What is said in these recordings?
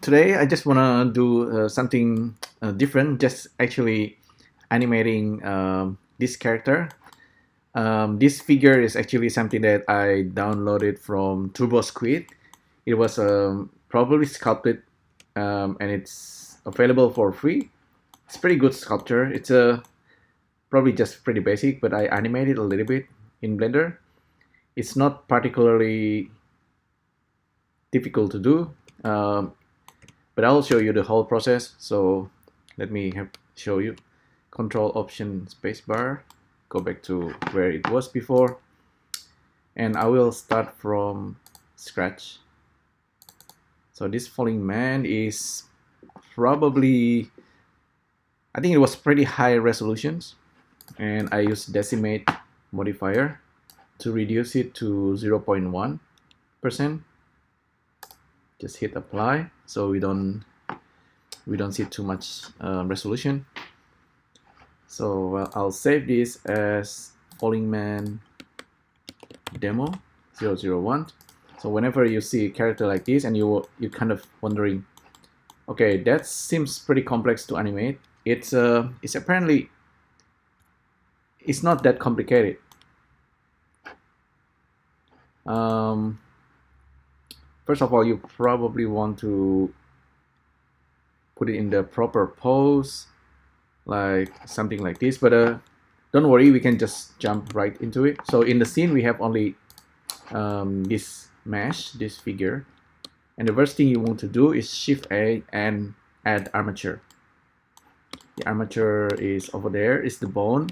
Today I just want to do something different, just actually animating this character. This figure is actually something that I downloaded from Turbosquid. It was probably sculpted, and it's available for free. It's pretty good sculpture. It's probably just pretty basic, but I animated a little bit in Blender. It's not particularly difficult to do. But I'll show you the whole process. So let me show you. Control Option Spacebar. Go back to where it was before, and I will start from scratch. So this falling man is probably, I think it was pretty high resolutions, and I used decimate modifier to reduce it to 0.1%. Just hit apply so we don't see too much resolution. So I'll save this as Falling Man demo 001. So whenever you see a character like this and you're kind of wondering, okay, that seems pretty complex to animate. It's apparently it's not that complicated. First of all, you probably want to put it in the proper pose, like something like this. But don't worry, we can just jump right into it. So in the scene, we have only this mesh, this figure. And the first thing you want to do is Shift A and add armature. The armature is over there, is the bone.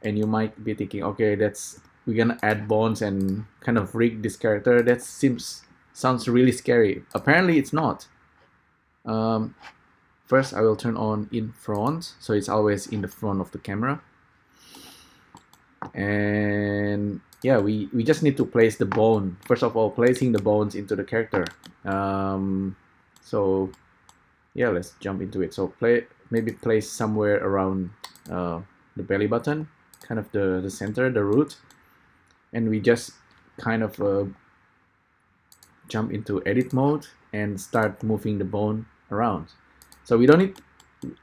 And you might be thinking, okay, we're gonna add bones and kind of rig this character. That sounds really scary. Apparently it's not. First I will turn on in front, so it's always in the front of the camera. And yeah, we just need to place the bone. First of all, placing the bones into the character. So yeah, let's jump into it. So maybe place somewhere around the belly button, kind of the center, the root. And we just kind of jump into edit mode and start moving the bone around. So we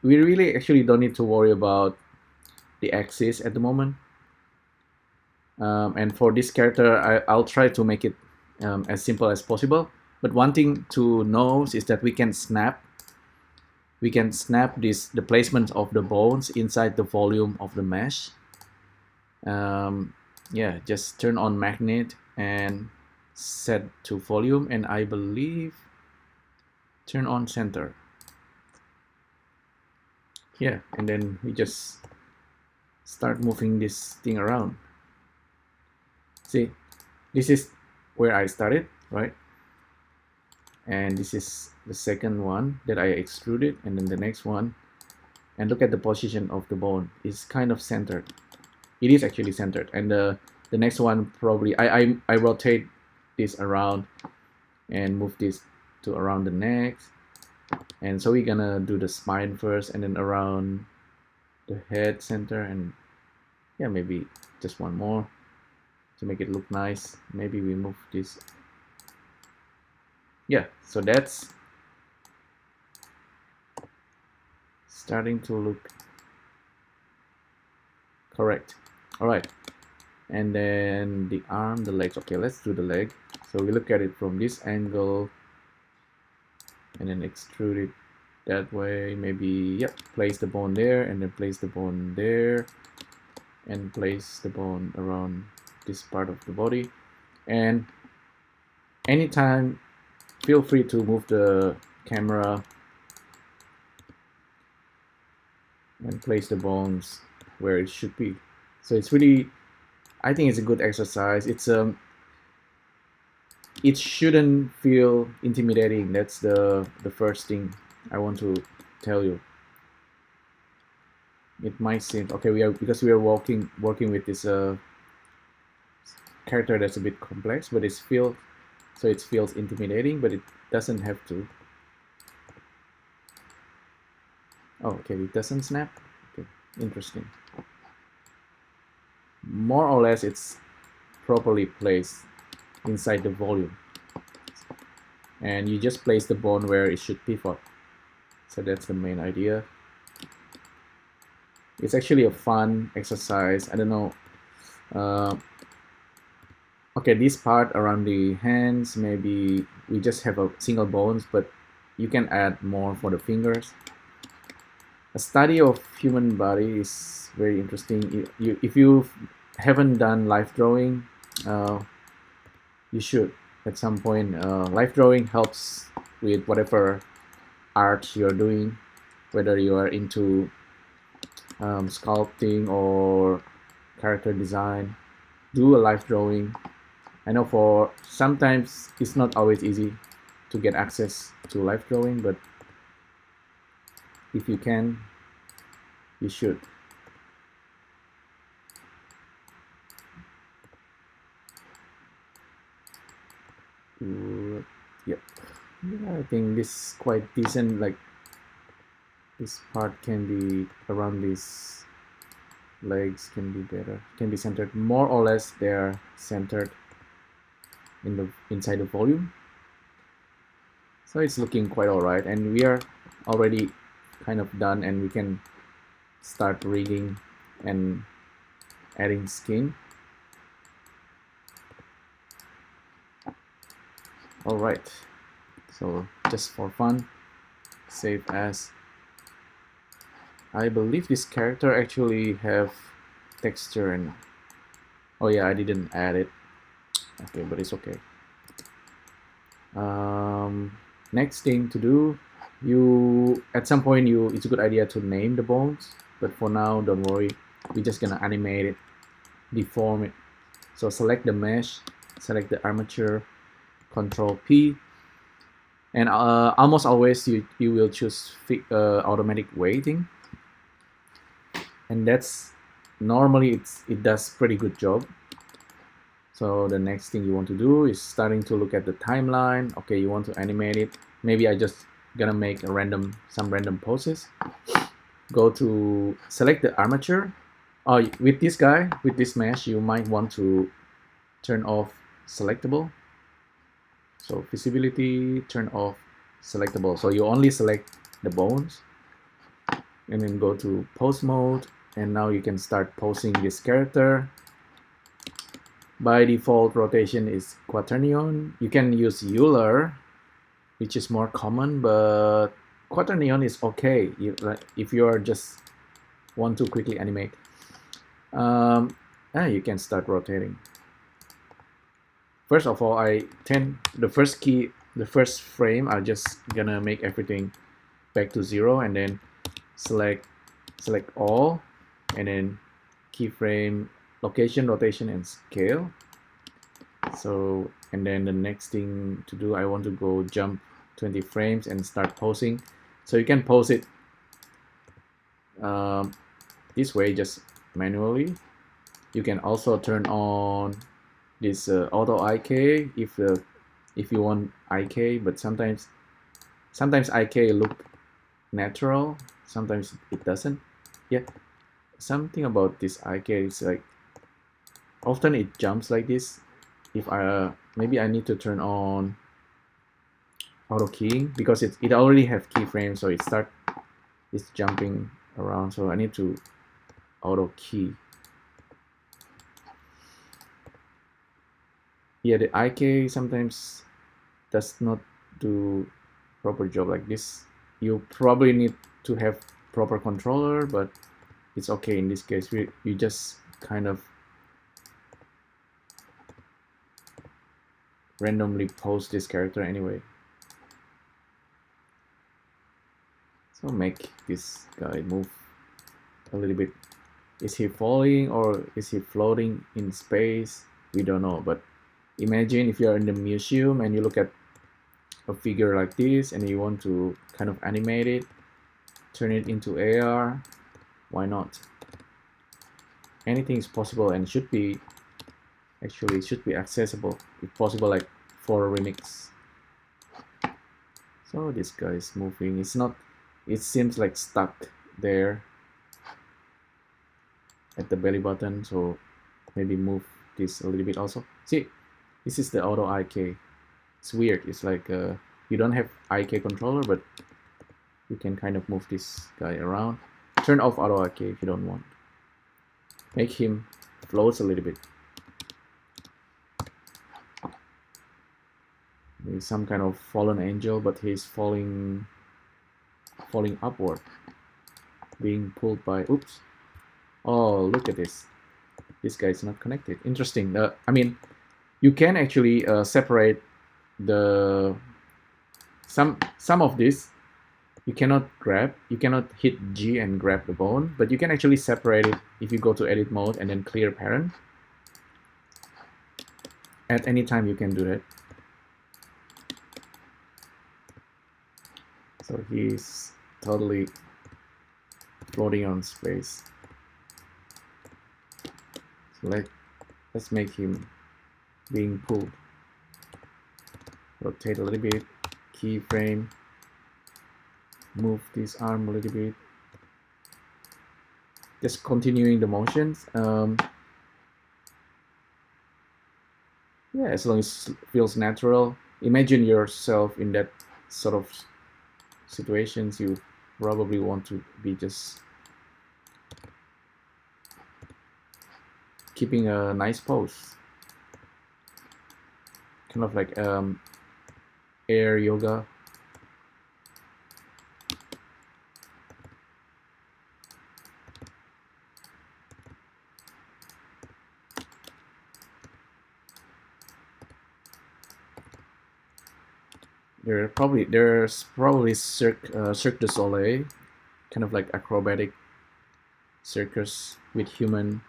really actually don't need to worry about the axis at the moment. And for this character, I'll try to make it as simple as possible. But one thing to know is that we can snap the placement of the bones inside the volume of the mesh. Yeah, just turn on magnet and set to volume, and I believe turn on center. Yeah, and then we just start moving this thing around. See, this is where I started, right? And this is the second one that I extruded, and then the next one. And look at the position of the bone. It's kind of centered. It is actually centered. And the next one probably, I rotate this around and move this to around the neck. And so we're gonna do the spine first, and then around the head center, and yeah, maybe just one more to make it look nice. Maybe we move this. Yeah, so that's starting to look correct. All right, and then the arm, the legs. Okay, let's do the leg. So we look at it from this angle and then extrude it that way. Maybe, yep, place the bone there, and then place the bone there, and place the bone around this part of the body. And anytime, feel free to move the camera and place the bones where it should be. So it's really, I think it's a good exercise. It shouldn't feel intimidating. That's the first thing I want to tell you. It might seem okay. Because we are working with this character that's a bit complex, but it feels intimidating, but it doesn't have to. Oh, okay, it doesn't snap. Okay, interesting. More or less, it's properly placed inside the volume. and you just place the bone where it should pivot. So that's the main idea. It's actually a fun exercise. I don't know. Okay, this part around the hands, maybe we just have a single bones, but you can add more for the fingers. A study of human body is very interesting. If you haven't done life drawing, you should at some point. Life drawing helps with whatever art you're doing, whether you are into sculpting or character design. Do a life drawing. I know for sometimes it's not always easy to get access to life drawing, but if you can, you should. Yep. Yeah, I think this is quite decent. Like this part can be around these legs can be better, can be centered more or less. They're centered in the inside the volume, so it's looking quite all right, and we are already kind of done, and we can start rigging and adding skin. All right, so just for fun, save as. I believe this character actually have texture, and oh yeah, I didn't add it. Okay, but it's okay. Next thing to do, you at some point it's a good idea to name the bones, but for now don't worry, we're just gonna animate it, deform it. So select the mesh, select the armature, Control P, and almost always you will choose automatic weighting, and that's normally it does pretty good job. So the next thing you want to do is starting to look at the timeline. Okay, you want to animate it. Maybe I just gonna make some random poses. Go to select the armature. Oh, with this guy, with this mesh, you might want to turn off selectable. So visibility, turn off selectable. So you only select the bones, and then go to pose mode, and now you can start posing this character. By default, rotation is quaternion. You can use Euler, which is more common, but quaternion is okay if you are just want to quickly animate. You can start rotating. First of all, the first frame, I'm just gonna make everything back to 0, and then select all, and then keyframe location, rotation, and scale. So, and then the next thing to do, I want to go jump 20 frames and start posing. So you can pose it this way, just manually. You can also turn on this auto IK if you want IK, but sometimes IK look natural, sometimes it doesn't. Yeah, something about this IK is like often it jumps like this. If maybe I need to turn on auto keying because it already have keyframes, so it's jumping around, so I need to auto key. Yeah, the IK sometimes does not do proper job like this. You probably need to have proper controller, but it's okay in this case. You just kind of randomly pose this character anyway. So make this guy move a little bit. Is he falling or is he floating in space? We don't know, but imagine if you're in the museum and you look at a figure like this and you want to kind of animate it, turn it into AR, why not? Anything is possible, and should be accessible if possible, like for a remix. So this guy is moving. It seems like stuck there at the belly button, so maybe move this a little bit also. See, this is the auto IK. It's weird. It's like you don't have IK controller, but you can kind of move this guy around. Turn off auto IK if you don't want. Make him float a little bit. He's some kind of fallen angel, but he's falling upward, being pulled by. Oops! Oh, look at this. This guy is not connected. Interesting. I mean, you can actually separate the some of this. You cannot grab. You cannot hit G and grab the bone, but you can actually separate it if you go to edit mode and then clear parent. At any time, you can do that. So he's totally floating on space. So let's make him being pulled. Rotate a little bit, keyframe, move this arm a little bit. Just continuing the motions. Yeah, as long as it feels natural. Imagine yourself in that sort of situations. You probably want to be just keeping a nice pose, kind of like air yoga. There's probably Cirque du Soleil, kind of like acrobatic circus with human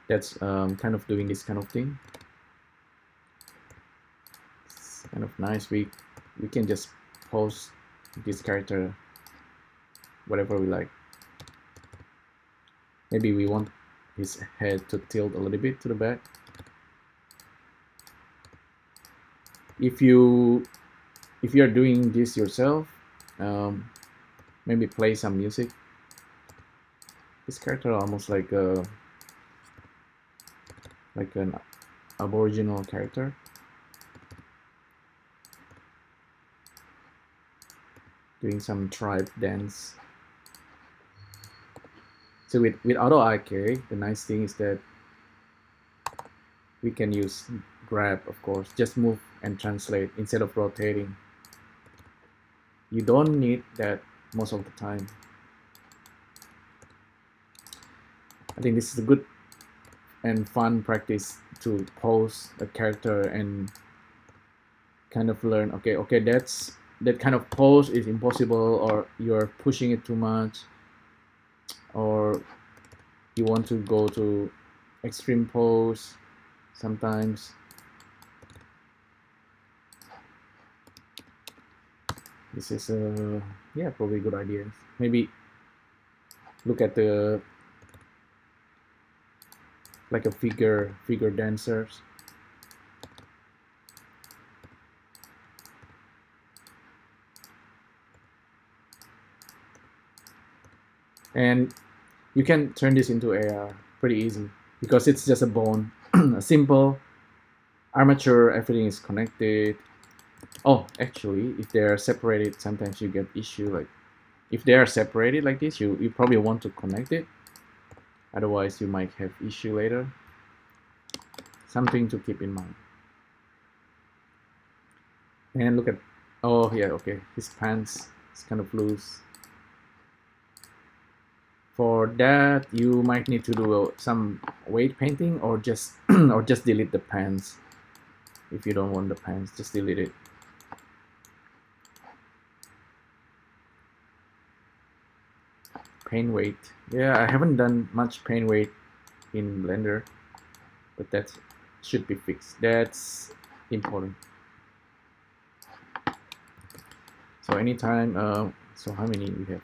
that's kind of doing this kind of thing. It's kind of nice. We can just pose this character whatever we like. Maybe we want his head to tilt a little bit to the back. If you're doing this yourself, maybe play some music. This character almost like an Aboriginal character. Doing some tribe dance. So with auto IK, the nice thing is that we can use grab, of course, just move and translate instead of rotating. You don't need that most of the time. I think this is a good and fun practice to pose a character and kind of learn, okay, that kind of pose is impossible, or you're pushing it too much, or you want to go to extreme pose sometimes. This is yeah, probably a good idea. Maybe look at the like a figure dancers. And you can turn this into AR pretty easy because it's just a bone, a simple armature, everything is connected. Oh, actually, if they are separated, sometimes you get issue. Like if they are separated like this, you probably want to connect it. Otherwise, you might have issue later. Something to keep in mind. And look at, oh yeah, okay, his pants is kind of loose. For that, you might need to do some weight painting, or just or just delete the pants. If you don't want the pants, just delete it. Paint weight. Yeah, I haven't done much paint weight in Blender, but that should be fixed. That's important. So anytime, so how many we have?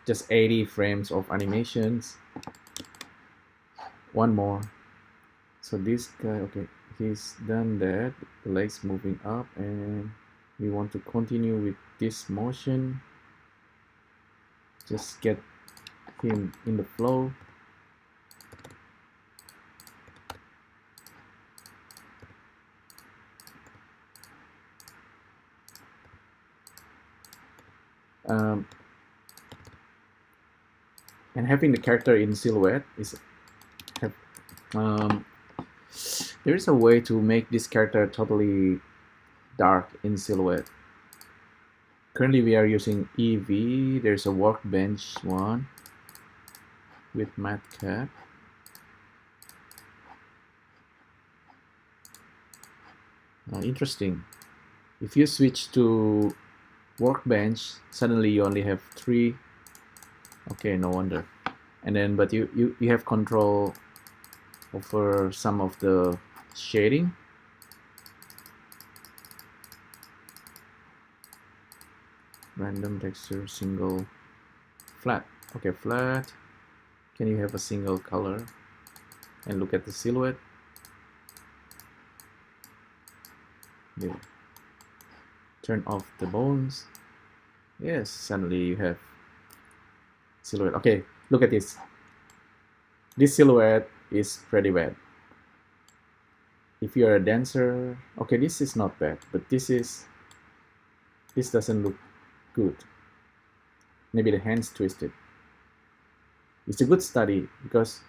Just 80 frames of animations. One more. So this guy, okay, he's done that. The legs moving up, and we want to continue with this motion. Just get him in the flow. um, and having the character in silhouette is um, there is a way to make this character totally dark in silhouette. Currently we are using EV. There's a workbench one with matte cap. Interesting. If you switch to workbench, suddenly you only have 3. Okay, no wonder. And then, but you have control over some of the shading. Random texture, single, flat. Okay, flat. Can you have a single color? And look at the silhouette. Yeah. Turn off the bones. Yes, suddenly you have silhouette. Okay, look at this. This silhouette is pretty bad. If you're a dancer, okay, this is not bad, but this doesn't look good. Maybe the hands twisted. It's a good study because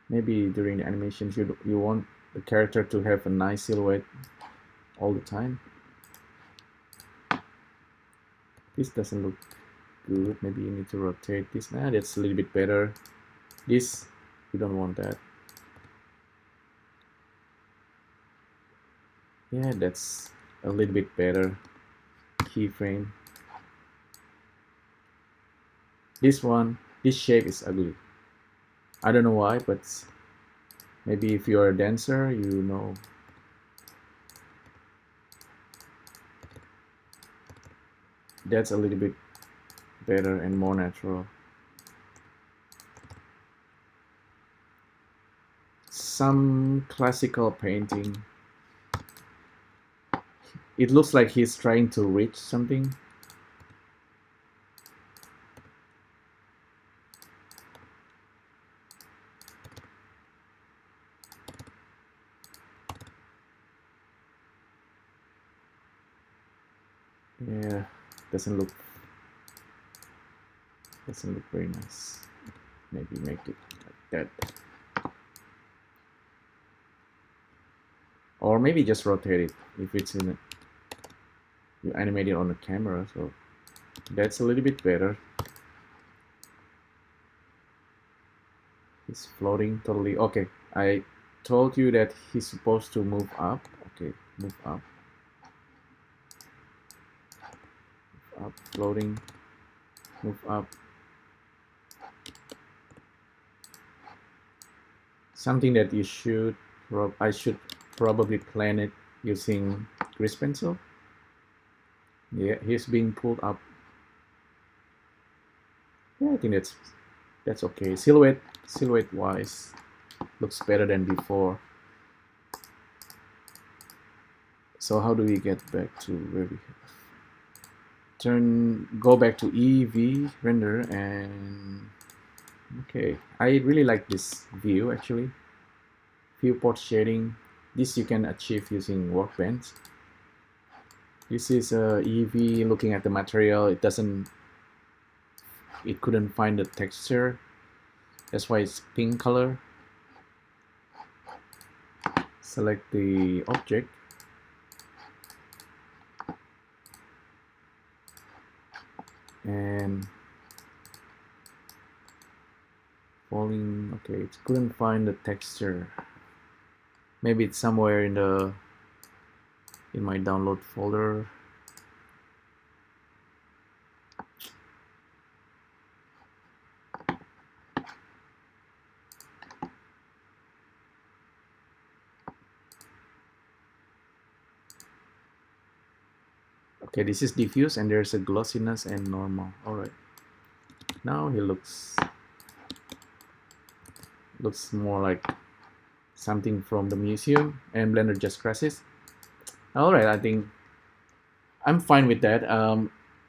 maybe during the animations you want the character to have a nice silhouette all the time. This doesn't look good. Maybe you need to rotate this. That's a little bit better. This, you don't want that. Yeah, that's a little bit better. Keyframe. This one, this shape is ugly. I don't know why, but maybe if you're a dancer, you know. That's a little bit better and more natural. Some classical painting. It looks like he's trying to reach something. Yeah, doesn't look very nice. Maybe make it like that. Or maybe just rotate it if it's in it. You animate it on the camera, so that's a little bit better. He's floating totally. Okay, I told you that he's supposed to move up. Okay, move up. Move up, floating. Move up. Something that you should, I should probably plan it using grease pencil. Yeah, he's being pulled up. Yeah, I think that's okay. Silhouette wise, looks better than before. So how do we get back to where we have? Go back to EV render and okay. I really like this view actually. Viewport shading. This you can achieve using workbench. This is EV looking at the material. It couldn't find the texture. That's why it's pink color. Select the object. And falling, okay, it couldn't find the texture. Maybe it's somewhere in my download folder. Okay, this is diffuse and there's a glossiness and normal. All right. Now he looks more like something from the museum, and Blender just crashes. All right, I think I'm fine with that.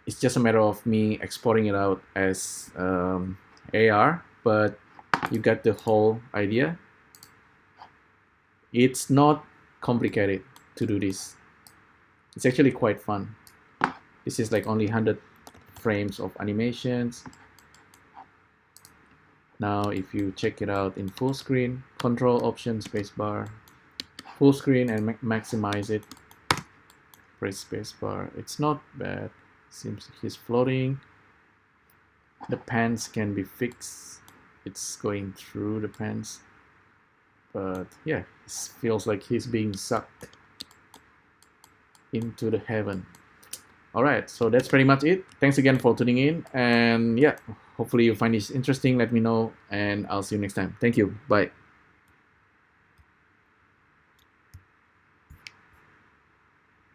It's just a matter of me exporting it out as AR, but you got the whole idea. It's not complicated to do this. It's actually quite fun. This is like only 100 frames of animations. Now if you check it out in full screen, control option spacebar, full screen, and maximize it, press spacebar. It's not bad. Seems he's floating. The pants can be fixed. It's going through the pants, but yeah, it feels like he's being sucked into the heaven. All right, so that's pretty much it. Thanks again for tuning in, and yeah, hopefully you find this interesting. Let me know, and I'll see you next time. Thank you. Bye.